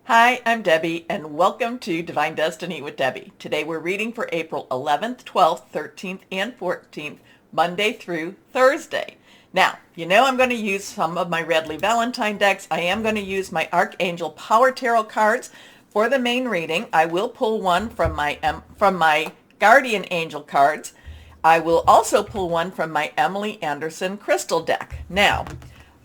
Hi, I'm Debbie, and welcome to Divine Destiny with Debbie. Today we're reading for April 11th, 12th, 13th, and 14th, Monday through Thursday. Now, I'm going to use some of my Redley Valentine decks. I am going to use my Archangel Power Tarot cards for the main reading. I will pull one from my Guardian Angel cards. I will also pull one from my Emily Anderson Crystal deck. Now,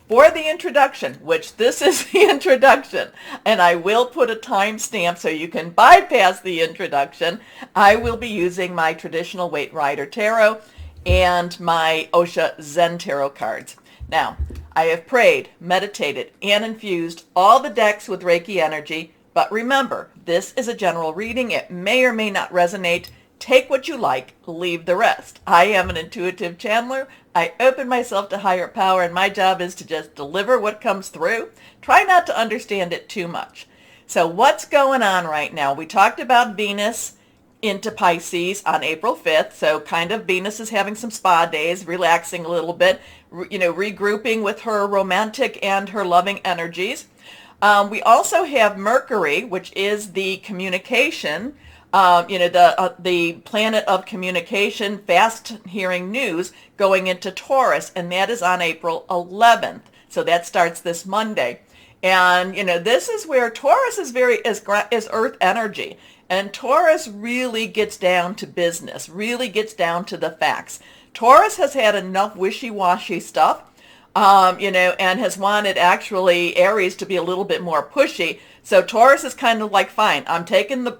for the introduction, which this is the introduction, and I will put a timestamp so you can bypass the introduction, I will be using my traditional Waite Rider Tarot and my Osha Zen Tarot cards. Now, I have prayed, meditated, and infused all the decks with Reiki energy, but remember, this is a general reading. It may or may not resonate. Take what you like, leave the rest. I am an intuitive channeler. I open myself to higher power, and my job is to just deliver what comes through. Try not to understand it too much. So what's going on right now? We talked about Venus into Pisces on April 5th. So kind of Venus is having some spa days, relaxing a little bit, regrouping with her romantic and her loving energies. We also have Mercury, which is the communication, the planet of communication, fast hearing news, going into Taurus, and that is on April 11th. So that starts this Monday. And, this is where Taurus is is earth energy. And Taurus really gets down to business, really gets down to the facts. Taurus has had enough wishy-washy stuff, and has wanted actually Aries to be a little bit more pushy. So Taurus is kind of like, fine, I'm taking the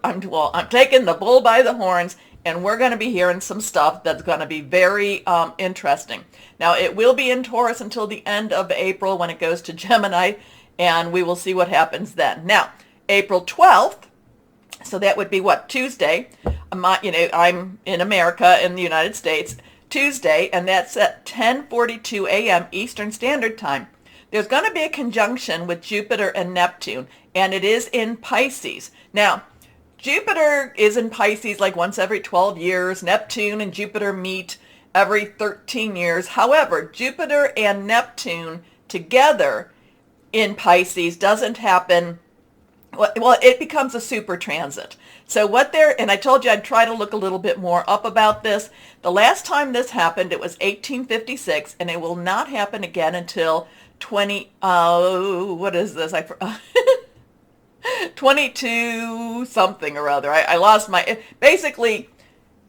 bull by the horns, and we're going to be hearing some stuff that's going to be very interesting. Now, it will be in Taurus until the end of April when it goes to Gemini, and we will see what happens then. Now, April 12th, so that would be Tuesday. I'm in America, in the United States, Tuesday, and that's at 10:42 a.m. Eastern Standard Time. There's going to be a conjunction with Jupiter and Neptune, and it is in Pisces. Now, Jupiter is in Pisces like once every 12 years. Neptune and Jupiter meet every 13 years. However, Jupiter and Neptune together in Pisces doesn't happen. Well, it becomes a super transit. So and I told you I'd try to look a little bit more up about this. The last time this happened, it was 1856, and it will not happen again until 22 something or other. I lost basically,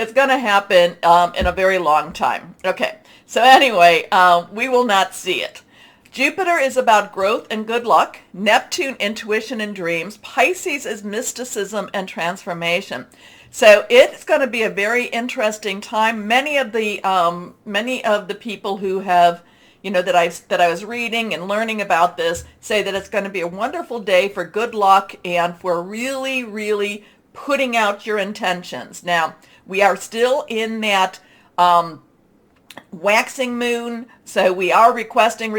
it's going to happen in a very long time. Okay, so anyway, we will not see it. Jupiter is about growth and good luck. Neptune, intuition and dreams. Pisces is mysticism and transformation. So it's going to be a very interesting time. Many of the people who have, that I was reading and learning about this say that it's going to be a wonderful day for good luck and for really, really putting out your intentions. Now, we are still in that waxing moon, so we are requesting.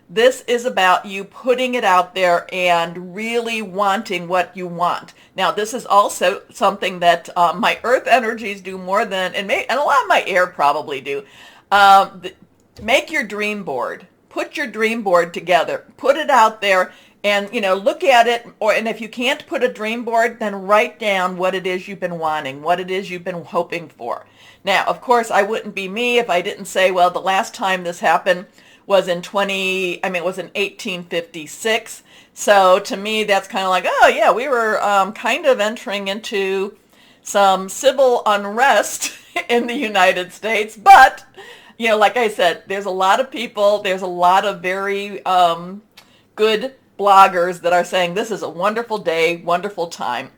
This is about you putting it out there and really wanting what you want. Now, this is also something that my earth energies do more than, and a lot of my air probably do. Make your dream board. Put your dream board together. Put it out there and, look at it. And if you can't put a dream board, then write down what it is you've been wanting, what it is you've been hoping for. Now, of course, I wouldn't be me if I didn't say, well, the last time this happened was in 1856. So to me, that's kind of like, oh yeah, we were kind of entering into some civil unrest in the United States. But, like I said, there's a lot of people, there's a lot of very good bloggers that are saying this is a wonderful day, wonderful time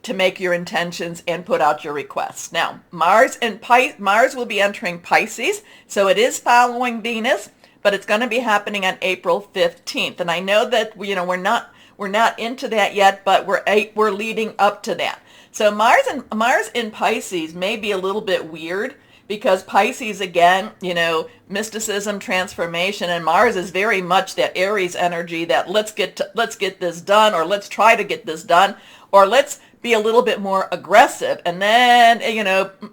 to make your intentions and put out your requests. Now, Mars will be entering Pisces, so it is following Venus, but it's going to be happening on April 15th. And I know that we're not into that yet, but we're leading up to that. So Mars in Pisces may be a little bit weird because Pisces, again, mysticism, transformation, and Mars is very much that Aries energy that let's get this done, or let's try to get this done, or let's be a little bit more aggressive. And then,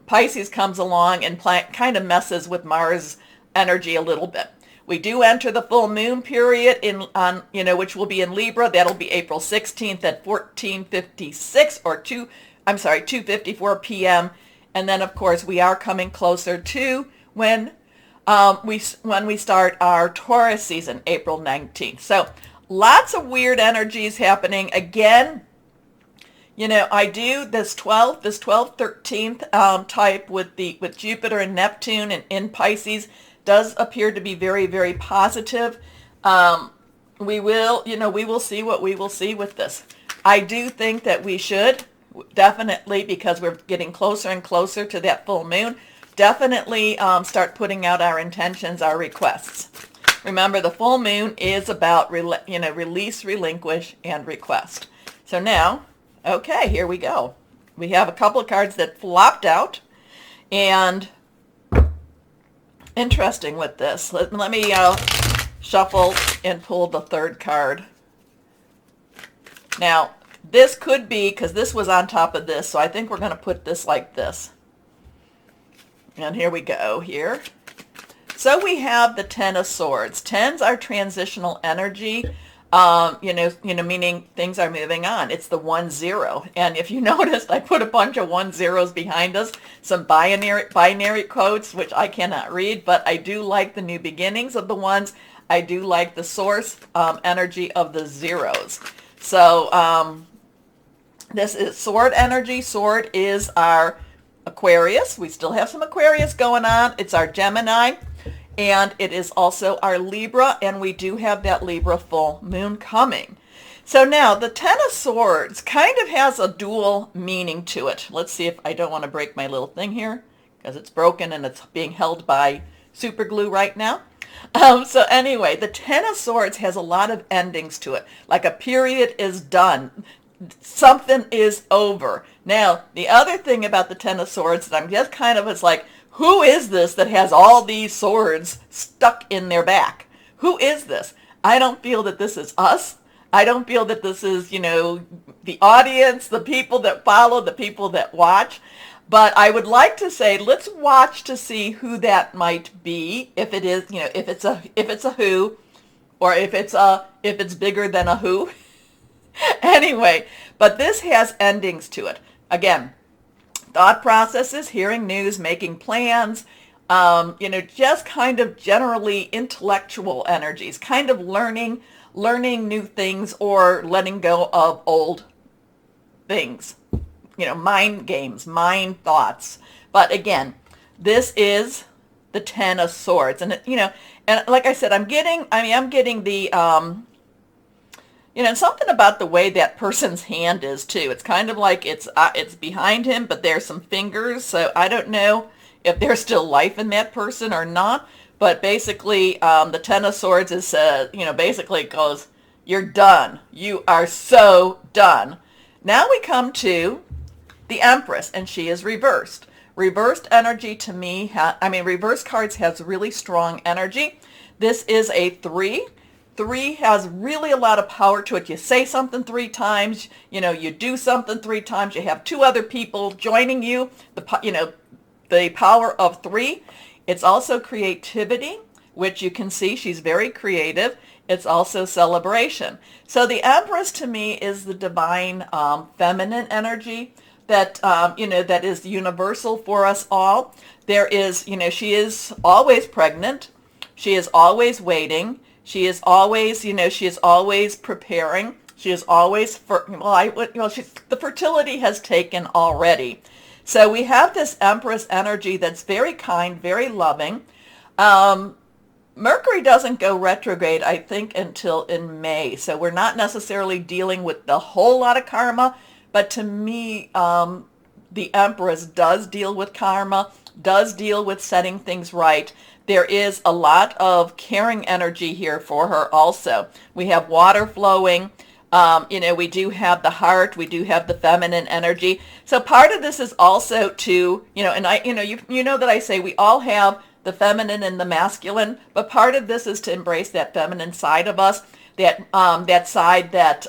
Pisces comes along and kind of messes with Mars energy a little bit. We do enter the full moon period which will be in Libra. That'll be April 16th at 14:56 or 2:54 p.m. And then, of course, we are coming closer to when we start our Taurus season, April 19th. So lots of weird energies happening. Again, I do this 12th, 13th type with Jupiter and Neptune and in Pisces does appear to be very, very positive. We will see what we will see with this. I do think that we should definitely, because we're getting closer and closer to that full moon, definitely start putting out our intentions, our requests. Remember, the full moon is about release, relinquish, and request. So now, okay, here we go. We have a couple of cards that flopped out, and interesting with this. Let me shuffle and pull the third card. Now, this could be, because this was on top of this, so I think we're going to put this like this. And here we go here. So we have the Ten of Swords. Tens are transitional energy, meaning things are moving on. It's the 1-0. And if you noticed, I put a bunch of 1-0s behind us, some binary codes, which I cannot read, but I do like the new beginnings of the ones. I do like the source energy of the zeros. So this is sword energy. Sword is our Aquarius. We still have some Aquarius going on. It's our Gemini, and it is also our Libra, and we do have that Libra full moon coming. So now the Ten of Swords kind of has a dual meaning to it. Let's see if I don't want to break my little thing here because it's broken and it's being held by super glue right now. So anyway, the Ten of Swords has a lot of endings to it. Like a period is done. Something is over. Now, the other thing about the Ten of Swords that I'm just it's like, who is this that has all these swords stuck in their back? Who is this? I don't feel that this is us. I don't feel that this is, the audience, the people that follow, the people that watch. But I would like to say, let's watch to see who that might be. If it is, if it's a who, or if it's bigger than a who. Anyway, but this has endings to it. Again, thought processes, hearing news, making plans, just kind of generally intellectual energies, kind of learning new things or letting go of old things, mind games, mind thoughts. But again, this is the Ten of Swords. And, and like I said, I'm getting the, something about the way that person's hand is too. It's kind of like it's behind him, but there's some fingers. So I don't know if there's still life in that person or not. But basically, the Ten of Swords is, basically goes, you're done. You are so done. Now we come to the Empress, and she is reversed. Reversed energy to me, reverse cards has really strong energy. This is a 3. 3 has really a lot of power to it. You say something 3 times, you do something 3 times, you have 2 other people joining you, the power of 3. It's also creativity, which you can see she's very creative. It's also celebration. So the Empress to me is the divine feminine energy that, that is universal for us all. There is, she is always pregnant. She is always waiting. She is always, she is always preparing. She is always, the fertility has taken already. So we have this Empress energy that's very kind, very loving. Mercury doesn't go retrograde, I think, until in May. So we're not necessarily dealing with the whole lot of karma. But to me, the Empress does deal with karma, does deal with setting things right. There is a lot of caring energy here for her also. We have water flowing. We do have the heart. We do have the feminine energy. So part of this is also to, and I, you know that I say we all have the feminine and the masculine, but part of this is to embrace that feminine side of us, that side that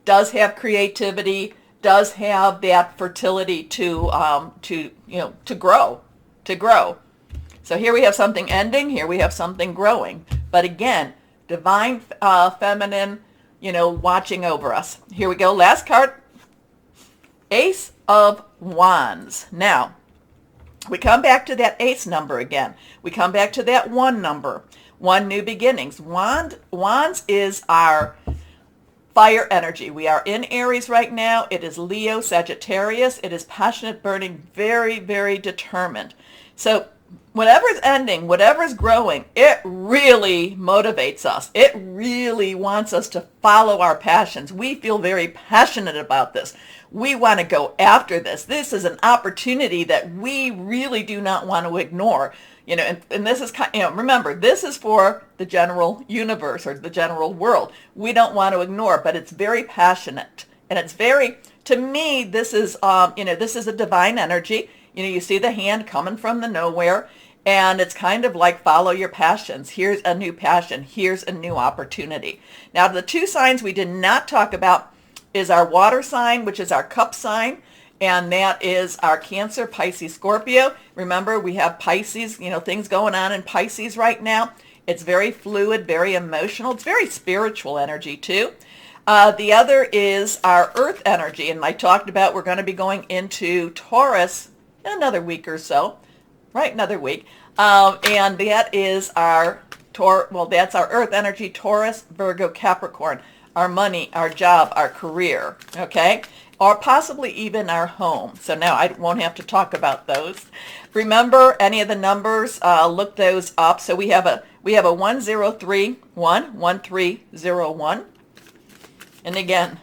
does have creativity, does have that fertility to grow. So here we have something ending, here we have something growing. But again, divine feminine, watching over us. Here we go. Last card, Ace of Wands. Now, we come back to that ace number again. We come back to that one number. One, new beginnings. Wands is our fire energy. We are in Aries right now. It is Leo, Sagittarius. It is passionate, burning, very, very determined. So whatever's ending, whatever's growing, it really motivates us. It really wants us to follow our passions. We feel very passionate about this. We want to go after this. This is an opportunity that we really do not want to ignore. And this is, remember, this is for the general universe or the general world. We don't want to ignore, but it's very passionate. And it's very, to me, this is a divine energy. You see the hand coming from the nowhere, and it's kind of like follow your passions. Here's a new passion. Here's a new opportunity. Now, the two signs we did not talk about is our water sign, which is our cup sign, and that is our Cancer, Pisces, Scorpio. Remember, we have Pisces, things going on in Pisces right now. It's very fluid, very emotional. It's very spiritual energy, too. The other is our earth energy, and I talked about we're going to be going into Taurus in another week or so, right? Another week. And that is that's our earth energy, Taurus, Virgo, Capricorn, our money, our job, our career, okay? Or possibly even our home. So now I won't have to talk about those. Remember any of the numbers, look those up. So we have a 1031, 1301. And again,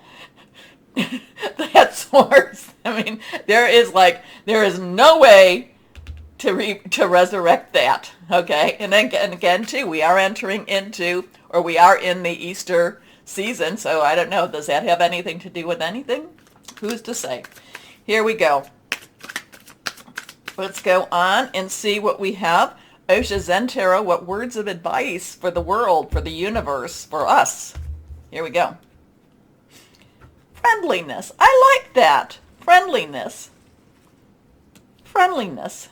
that source, there is no way to resurrect that, okay? And again, too, we are entering into, or we are in the Easter season, so I don't know, does that have anything to do with anything? Who's to say? Here we go. Let's go on and see what we have. Osha Zen Tarot, what words of advice for the world, for the universe, for us? Here we go. Friendliness. I like that. Friendliness. Friendliness.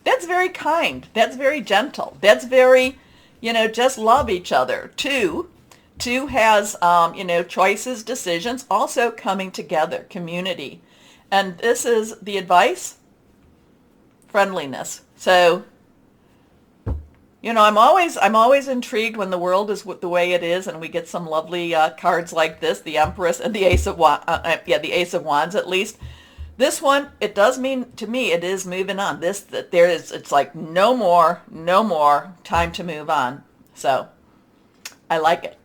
That's very kind. That's very gentle. That's very, just love each other. Two has, choices, decisions, also coming together, community. And this is the advice, friendliness. So, I'm always intrigued when the world is the way it is, and we get some lovely cards like this, the Empress and the Ace of the Ace of Wands at least. This one, it does mean to me, it is moving on. It's like no more time to move on. So, I like it.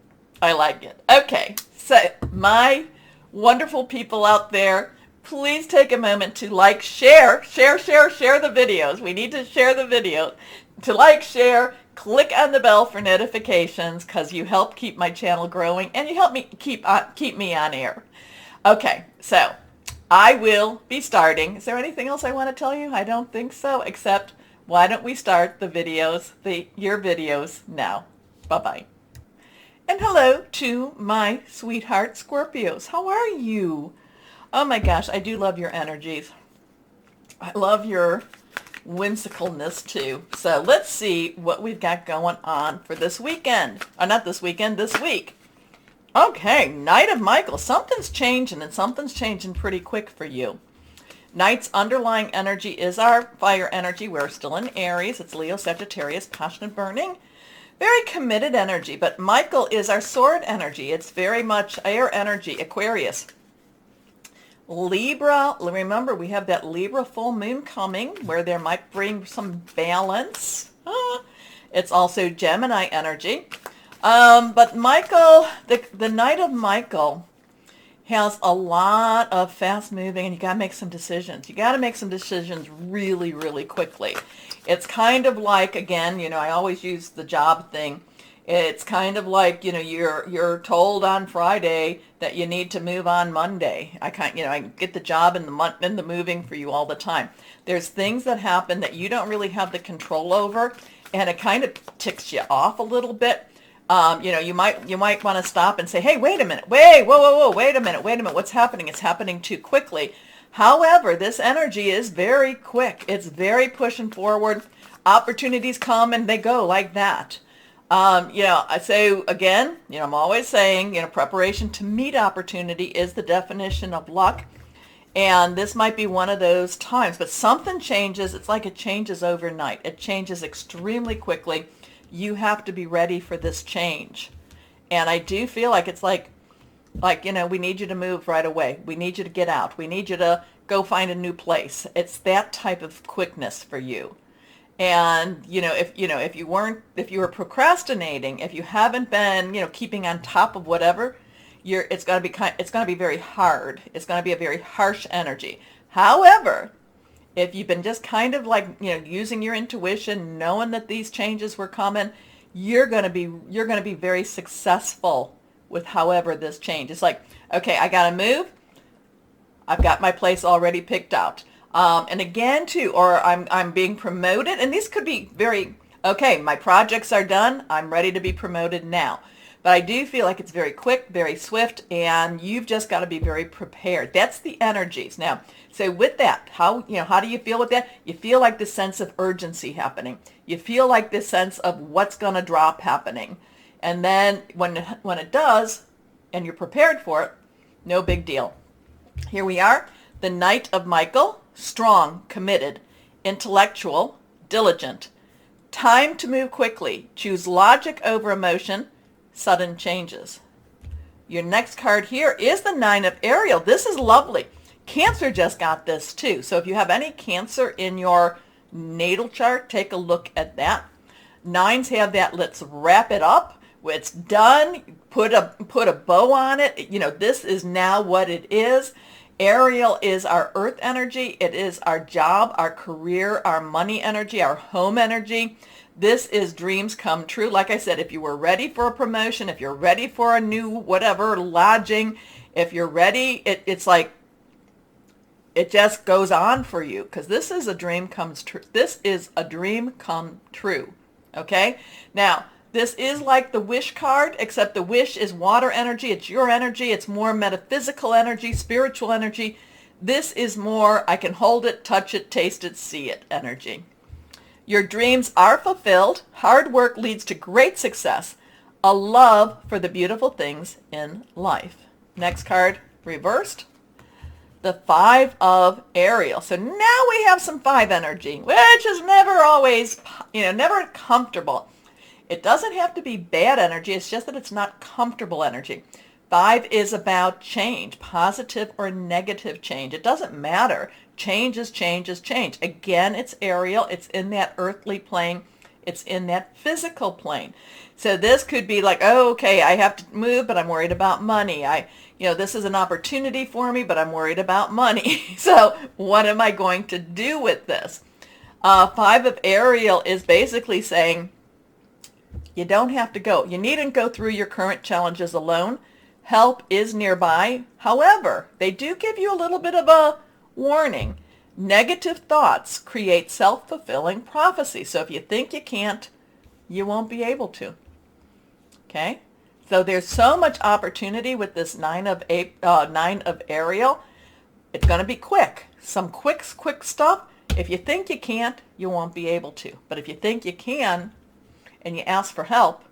Okay, so my wonderful people out there, please take a moment to share the videos. We need to share the video. To share, click on the bell for notifications because you help keep my channel growing and you help me keep me on air. Okay, so I will be starting. Is there anything else I want to tell you? I don't think so, except why don't we start the videos, your videos now. Bye-bye. And hello to my sweetheart Scorpios. How are you? Oh my gosh, I do love your energies. I love your whimsicalness too. So let's see what we've got going on for this weekend. Not this weekend, this week. Okay, Knight of Michael. Something's changing, and something's changing pretty quick for you. Knight's underlying energy is our fire energy. We're still in Aries. It's Leo, Sagittarius, passionate, burning. Very committed energy, but Michael is our sword energy. It's very much air energy, Aquarius. Libra, remember we have that Libra full moon coming where there might bring some balance. It's also Gemini energy. But Michael, the Knight of Michael has a lot of fast moving, and you got to make some decisions. You got to make some decisions really, really quickly. It's kind of like, again, I always use the job thing. It's kind of like, you're told on Friday that you need to move on Monday. I get the job and the moving for you all the time. There's things that happen that you don't really have the control over, and it kind of ticks you off a little bit. You might want to stop and say, hey, wait a minute, whoa, wait a minute, what's happening? It's happening too quickly. However, this energy is very quick. It's very pushing forward. Opportunities come and they go like that. So again, I'm always saying, preparation to meet opportunity is the definition of luck. And this might be one of those times, but something changes. It's like it changes overnight. It changes extremely quickly. You have to be ready for this change. And I do feel like it's like, we need you to move right away. We need you to get out. We need you to go find a new place. It's that type of quickness for you. And, if you were procrastinating, if you haven't been, keeping on top of whatever, it's going to be very hard. It's going to be a very harsh energy. However, if you've been just kind of like, using your intuition, knowing that these changes were coming, you're going to be very successful with however this change. It's like, okay, I got to move. I've got my place already picked out. And again, too, or I'm being promoted. And these could be okay, my projects are done. I'm ready to be promoted now. But I do feel like it's very quick, very swift, and you've just got to be very prepared. That's the energies. Now, so with that, how do you feel with that? You feel like this sense of urgency happening. You feel like this sense of what's going to drop happening. And then when it does, and you're prepared for it, no big deal. Here we are, the Knight of Michael, strong, committed, intellectual, diligent. Time to move quickly. Choose logic over emotion. Sudden changes. Your next card here is the Nine of Ariel. This is lovely. Cancer just got this too. So if you have any Cancer in your natal chart, take a look at that. Nines have that, let's wrap it up. It's done. Put a bow on it. This is now what it is. Ariel is our earth energy. It is our job, our career, our money energy, our home energy. This is dreams come true. Like I said, if you were ready for a promotion, if you're ready for a new whatever, lodging, if you're ready, it's like it just goes on for you because this is a dream comes true. This is a dream come true. Okay? Now, this is like the wish card, except the wish is water energy. It's your energy. It's more metaphysical energy, spiritual energy. This is more, I can hold it, touch it, taste it, see it energy. Your dreams are fulfilled. Hard work leads to great success. A love for the beautiful things in life. Next card, reversed. The Five of Ariel. So now we have some five energy, which is never always, never comfortable. It doesn't have to be bad energy. It's just that it's not comfortable energy. Five is about change, positive or negative change. It doesn't matter. Change is change is change. Again, it's Ariel. It's in that earthly plane. It's in that physical plane. So this could be like, oh, okay, I have to move, but I'm worried about money. This is an opportunity for me, but I'm worried about money. So what am I going to do with this? Five of Ariel is basically saying, you don't have to go. You needn't go through your current challenges alone. Help is nearby. However, they do give you a little bit of a warning. Negative thoughts create self-fulfilling prophecy. So if you think you can't, you won't be able to. Okay? So there's so much opportunity with this Nine of Ariel. It's going to be quick. Some quick stuff. If you think you can't, you won't be able to. But if you think you can, and you ask for help,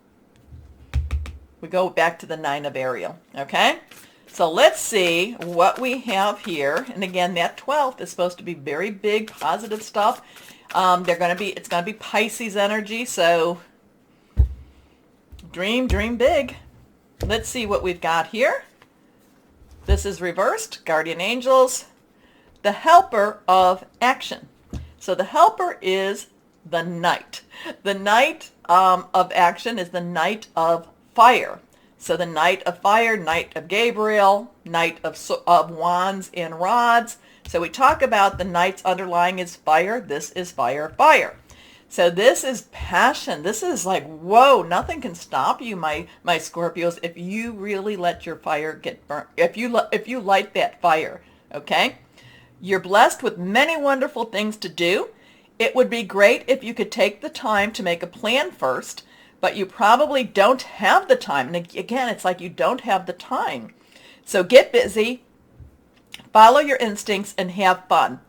we go back to the Nine of Ariel, okay? So let's see what we have here. And again, that 12th is supposed to be very big, positive stuff. It's going to be Pisces energy, so dream big. Let's see what we've got here. This is reversed, guardian angels, the helper of action. So the helper is the knight. The knight of action is the Knight of Fire. So the Knight of Fire, Knight of Gabriel, Knight of Wands and Rods. So we talk about the knights underlying is fire. This is fire. So this is passion. This is like, whoa, nothing can stop you, my Scorpios, if you really let your fire get burnt. If you light that fire, okay? You're blessed with many wonderful things to do. It would be great if you could take the time to make a plan first, but you probably don't have the time. And again, it's like you don't have the time. So get busy, Follow your instincts and have fun.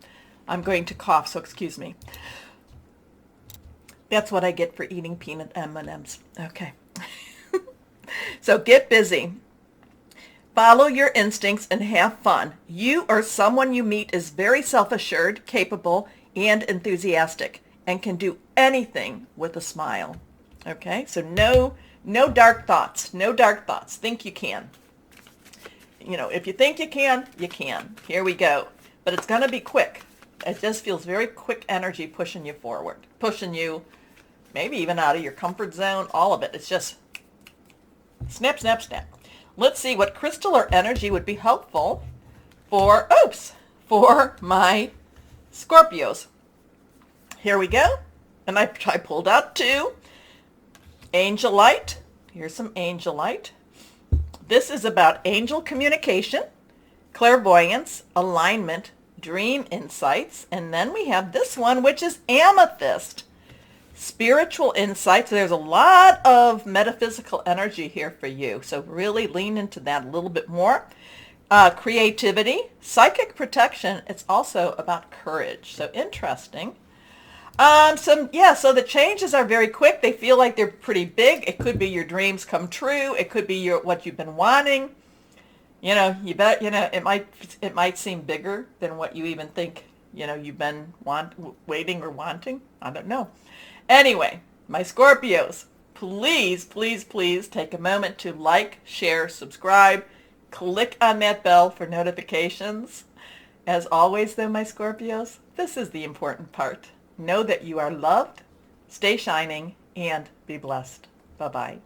I'm going to cough, so excuse me. That's what I get for eating peanut M&Ms. Okay. So get busy. Follow your instincts and have fun. You or someone you meet is very self-assured, capable, and enthusiastic, and can do anything with a smile. Okay, so no dark thoughts. No dark thoughts. Think you can. You know, if you think you can, you can. Here we go. But it's going to be quick. It just feels very quick energy pushing you forward, pushing you maybe even out of your comfort zone, all of it. It's just snap, snap, snap. Let's see what crystal or energy would be helpful for my Scorpios. Here we go. And I pulled out 2. Angel light. Here's some angel light. This is about angel communication, clairvoyance, alignment, dream insights. And then we have this one, which is amethyst. Spiritual insights. There's a lot of metaphysical energy here for you. So really lean into that a little bit more. Creativity, psychic protection. It's also about courage. So interesting. So the changes are very quick. They feel like they're pretty big. It could be your dreams come true. It could be what you've been wanting. It might seem bigger than what you even think, you've been waiting or wanting. I don't know. Anyway, my Scorpios, please, please, please take a moment to like, share, subscribe, click on that bell for notifications. As always, though, my Scorpios, this is the important part. Know that you are loved, stay shining, and be blessed. Bye-bye.